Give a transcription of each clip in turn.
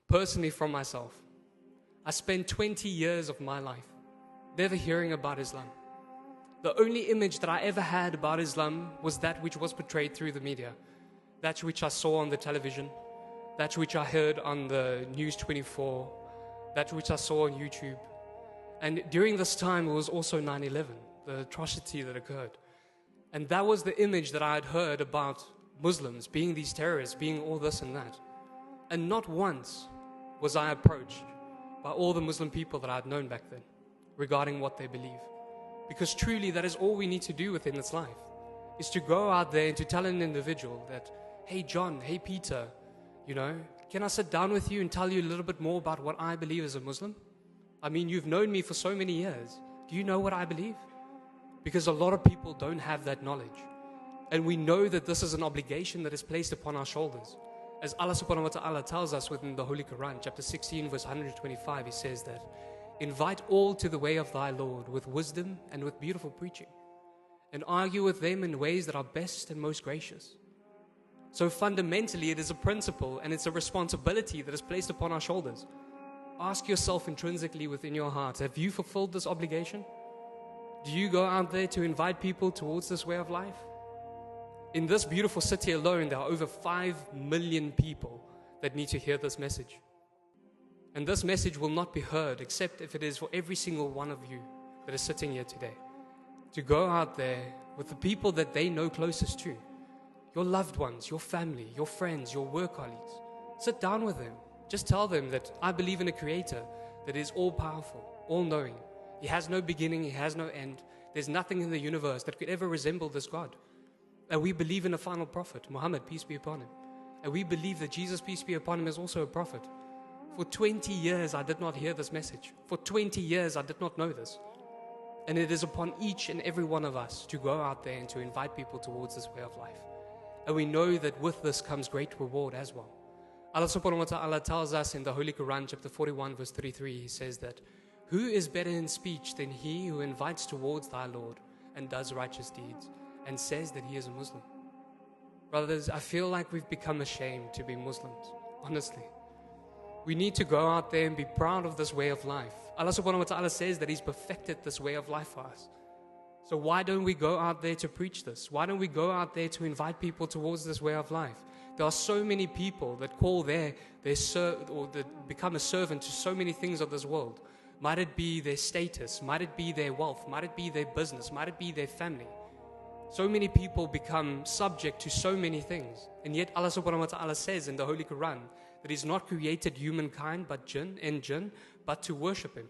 personally from myself, I spent 20 years of my life never hearing about Islam. The only image that I ever had about Islam was that which was portrayed through the media, that which I saw on the television, that which I heard on the News 24, that which I saw on YouTube. And during this time, it was also 9/11, the atrocity that occurred. And that was the image that I had heard about Muslims being these terrorists, being all this and that. And not once was I approached by all the Muslim people that I had known back then regarding what they believe. Because truly, that is all we need to do within this life, is to go out there and to tell an individual that, hey John, hey Peter, can I sit down with you and tell you a little bit more about what I believe as a Muslim? I mean, you've known me for so many years. Do you know what I believe? Because a lot of people don't have that knowledge. And we know that this is an obligation that is placed upon our shoulders. As Allah subhanahu wa ta'ala tells us within the Holy Quran, chapter 16, verse 125, He says that, invite all to the way of thy Lord with wisdom and with beautiful preaching, and argue with them in ways that are best and most gracious. So fundamentally, it is a principle and it's a responsibility that is placed upon our shoulders. Ask yourself intrinsically within your heart, have you fulfilled this obligation? Do you go out there to invite people towards this way of life? In this beautiful city alone, there are over 5 million people that need to hear this message. And this message will not be heard except if it is for every single one of you that is sitting here today, to go out there with the people that they know closest to, your loved ones, your family, your friends, your work colleagues. Sit down with them. Just tell them that I believe in a creator that is all-powerful, all-knowing. He has no beginning, He has no end. There's nothing in the universe that could ever resemble this God. And we believe in a final prophet, Muhammad, peace be upon him. And we believe that Jesus, peace be upon him, is also a prophet. For 20 years, I did not hear this message. For 20 years, I did not know this. And it is upon each and every one of us to go out there and to invite people towards this way of life. And we know that with this comes great reward as well. Allah subhanahu wa ta'ala tells us in the Holy Quran, chapter 41, verse 33, He says that, who is better in speech than he who invites towards thy Lord and does righteous deeds and says that he is a Muslim? Brothers, I feel like we've become ashamed to be Muslims, honestly. We need to go out there and be proud of this way of life. Allah subhanahu wa ta'ala says that He's perfected this way of life for us. So why don't we go out there to preach this? Why don't we go out there to invite people towards this way of life? There are so many people that call that become a servant to so many things of this world. Might it be their status, might it be their wealth, might it be their business, might it be their family. So many people become subject to so many things. And yet Allah subhanahu wa ta'ala says in the Holy Quran that He's not created humankind but jinn, but to worship Him.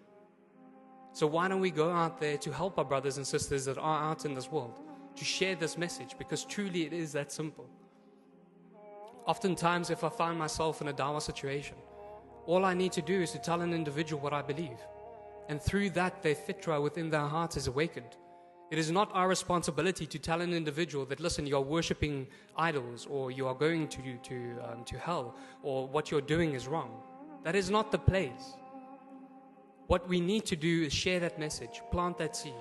So why don't we go out there to help our brothers and sisters that are out in this world, to share this message, because truly it is that simple. Oftentimes if I find myself in a dawah situation, all I need to do is to tell an individual what I believe. And through that, their fitra within their heart is awakened. It is not our responsibility to tell an individual that, listen, you are worshipping idols, or you are going to hell, or what you're doing is wrong. That is not the place. What we need to do is share that message, plant that seed,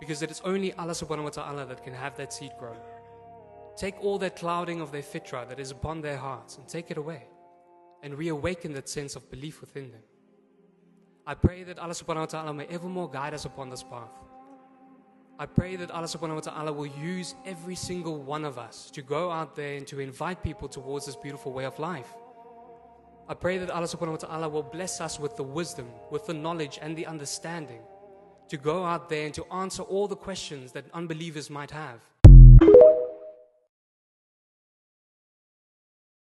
because it is only Allah subhanahu wa ta'ala that can have that seed grow. Take all that clouding of their fitra that is upon their hearts and take it away, and reawaken that sense of belief within them. I pray that Allah subhanahu wa ta'ala may evermore guide us upon this path. I pray that Allah subhanahu wa ta'ala will use every single one of us to go out there and to invite people towards this beautiful way of life. I pray that Allah subhanahu wa ta'ala will bless us with the wisdom, with the knowledge and the understanding to go out there and to answer all the questions that unbelievers might have.